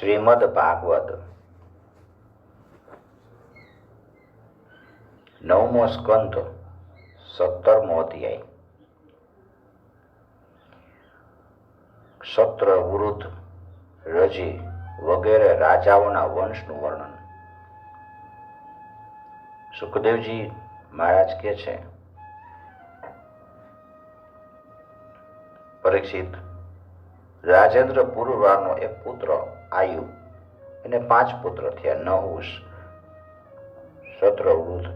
શ્રીમદ ભાગવત નવમો સ્કંધ 17મો અધ્યાય. ક્ષત્ર, વૃદ્ધ, રજી વગેરે રાજાઓના વંશનું વર્ણન. સુખદેવજી મહારાજ કહે છે, પરીક્ષિત, રાજેન્દ્ર પુરવારનો એક પુત્ર આયુ, એને 5 પુત્ર થયા. નહુષ, શત્રુવૃદ્ધ,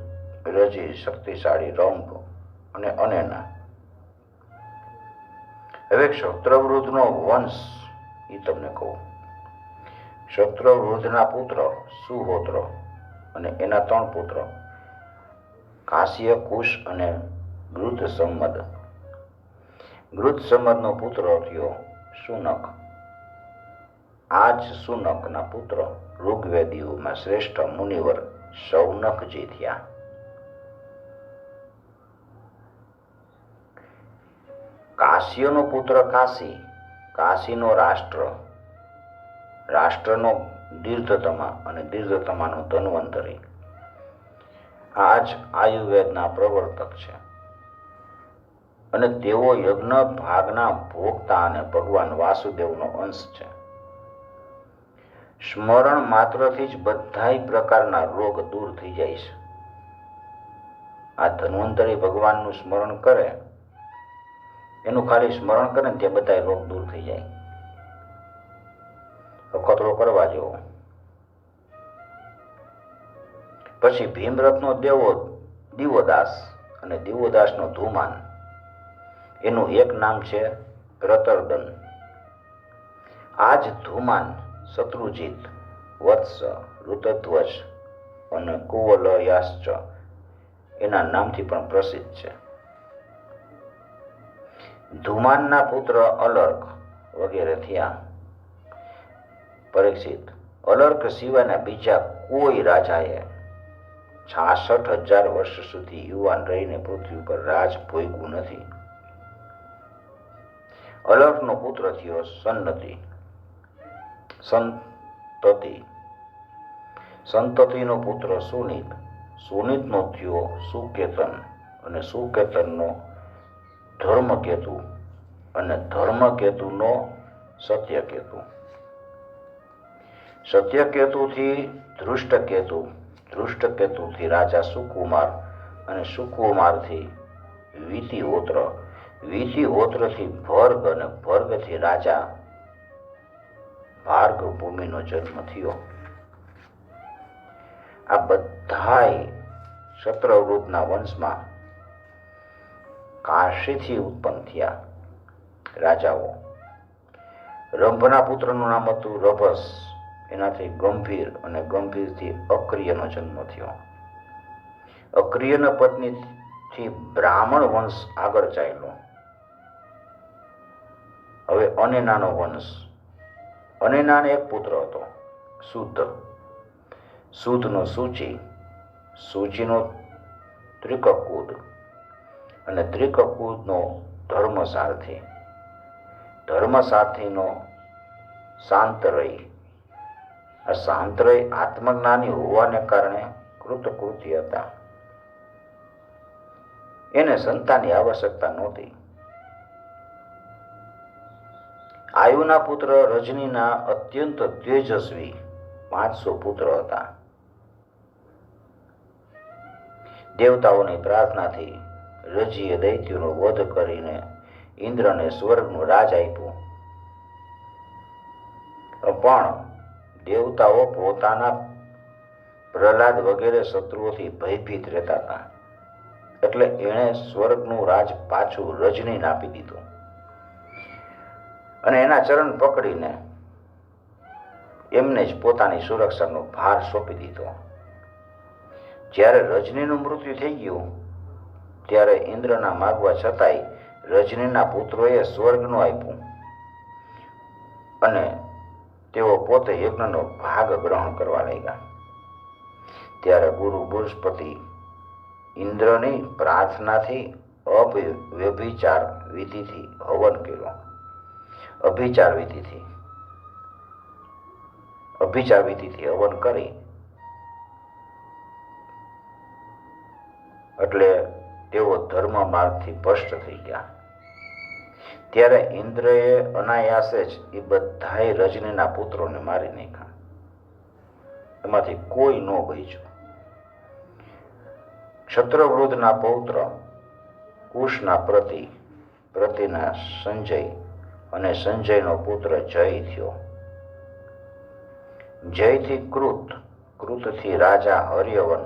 રજી, શક્તિશાળી, રંભ અને અનેના. હવે શત્રુવૃદ્ધનો વંશ એ તમને કહું. શત્રુવૃદ્ધના પુત્ર સુહોત્ર અને એના 3 પુત્ર કાશ્ય, કુશ અને ગૃધ સંમદ. ગૃધ સંમદનો પુત્ર થયો સુનક. આ જ સુનકના પુત્ર ઋગ્વેદીઓમાં શ્રેષ્ઠ મુનિવર શૌનકજી થયા. કાશ્યનો પુત્ર કાશી, કાશીનો રાષ્ટ્રનો દીર્ઘતમા અને દીર્ઘતમાનો ધન્વંતરી. આ જ આયુર્વેદના પ્રવર્તક છે અને તેઓ યજ્ઞ ભાગના ભોગતા અને ભગવાન વાસુદેવનો અંશ છે. સ્મરણ માત્રથી જ બધાય પ્રકારના રોગ દૂર થઈ જાય છે. આ ધન્વંતરી ભગવાનનું સ્મરણ કરે, એનું ખાલી સ્મરણ કરે ને તે બધા રોગ દૂર થઈ જાય. અખતરો કરવા જેવો. પછી ભીમરથનો દિવોદાસ અને દિવોદાસનો ધુમાન. એનું એક નામ છે પ્રતરદન. આ જ ધુમાન શત્રુજીત, વત્સ, ઋતધ્વજ અને કુવલયાશ્ચ એના નામથી પણ પ્રસિદ્ધ છે. ધુમાનના પુત્ર અલર્ક વગેરે થયા. પરીક્ષિત, અલર્ક સિવાયના બીજા કોઈ રાજાએ 66,000 વર્ષ સુધી યુવાન રહીને પૃથ્વી પર રાજ ભોગવ્યું નથી. અલર્કનો પુત્ર થયો સંતતિનો પુત્ર સુનીત. સુનીતનો થયો સુકેતન અને સુકેતનનો ધર્મકેતુ અને ધર્મકેતુનો સત્યકેતુ. સત્યકેતુથી ધૃષ્ટકેતુ, ધૃષ્ટકેતુથી રાજા સુકુમાર અને સુકુમારથી વિતિહોત્ર, વિતિહોત્રથી ભર્ગ અને ભર્ગથી રાજા ભાર્ગ ભૂમિનો જન્મ થયો. આ બધાય શત્રુવૃદ્ધના વંશમાં કાશીથી ઉત્પન્ન થયા રાજાઓ. રંભના પુત્રનું નામ હતું રભસ. એનાથી ગંભીર અને ગંભીરથી અક્રિયનો જન્મ થયો. અક્રિયના પત્નીથી બ્રાહ્મણ વંશ આગળ ચાલ્યો. હવે અનેનાનો વંશ. અનેનાને એક પુત્ર હતો શુદ્ધ. શુદ્ધનો સૂચિ, સૂચિનો ત્રિકકુદ અને ત્રિકકુદનો ધર્મસારથી, ધર્મસારથીનો શાંતરય. આ શાંતરય આત્મજ્ઞાની હોવાને કારણે કૃતકૃત્ય હતા. એને સંતાનની આવશ્યકતા નહોતી. આયુના પુત્ર રજનીના અત્યંત તેજસ્વી 500 પુત્ર હતા. દેવતાઓની પ્રાર્થનાથી રજીએ દૈત્યોનો વધ કરીને ઇન્દ્રને સ્વર્ગનું રાજ આપ્યું. પણ દેવતાઓ પોતાના પ્રહલાદ વગેરે શત્રુઓથી ભયભીત રહેતા હતા, એટલે એણે સ્વર્ગનું રાજ પાછું રજનીને આપી દીધું અને એના ચરણ પકડીને એમને જ પોતાની સુરક્ષાનો ભાર સોંપી દીધો. જ્યારે રજનીનું મૃત્યુ થઈ ગયું ત્યારે ઇન્દ્રના માગવા છતાંય રજનીના પુત્રોએ સ્વર્ગનું આપ્યું અને તેઓ પોતે યજ્ઞનો ભાગ ગ્રહણ કરવા લાગ્યા. ત્યારે ગુરુ બૃહસ્પતિ ઇન્દ્રની પ્રાર્થનાથી વ્યભિચાર વિધિથી હવન કર્યો. અભિચાર વિધિથી અભિચા વિધિથી હવન કરી એટલે તેઓ ધર્મ માર્ગથી ભ્રષ્ટ થઈ ગયા. ત્યારે ઇન્દ્રએ અનાયાસે જ એ બધાય રજનીના પુત્રોને મારી નાખ્યા. એમાંથી કોઈ ન બચ્યું. ક્ષત્રવૃદ્ધના પૌત્ર કુશના પ્રતિના સંજય અને સંજયનો પુત્ર જય થયો. જયથી કૃતથી રાજા હર્યવન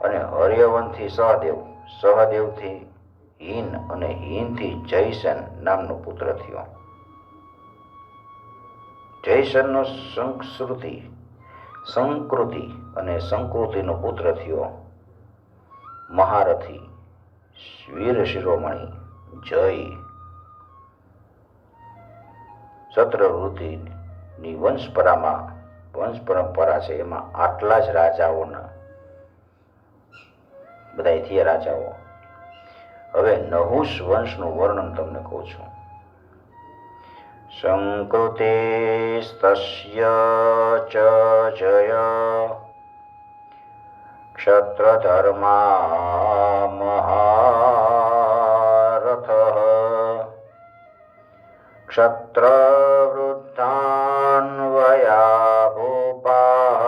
અને હર્યવનથી સહદેવથી હિન અને હિનથી જયસેન નામનો પુત્ર થયો. જયસેનનો સંકૃતિ અને સંકૃતિનો પુત્ર થયો મહારથી વીર શિરોમણી જય. ચત્રવૃદ્ધિની વંશ પરંપરા છે, એમાં આટલા જ રાજાઓના બધા થયા રાજાઓ. હવે નહુષ વંશનું વર્ણન તમને કહું છું. સંકૃતિસ્તસ્ય ચ જય ક્ષત્રધર્મા મહારથઃ ક્ષત્રવૃદ્ધાન્વયા ભૂપાઃ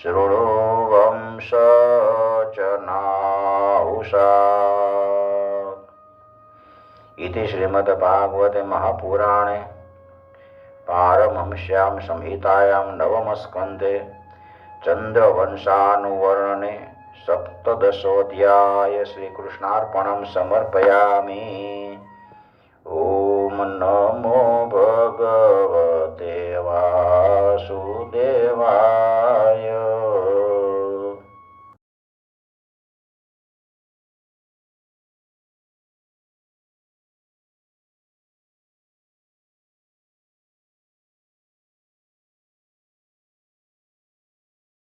શૃણુ વંશ ચ નાહુષાत्. ઇતિ શ્રીમદ્ભાગવતે મહાપુરાણે પારમહંસ્યામ સંહિતાયામ નવમસ્કંધે ચંદ્રવંશાનુવર્ણને સપ્તદશોऽધ્યાય. શ્રીકૃષ્ણાર્પણમ સમર્પયામિ. ઓમ નમો ભગવતે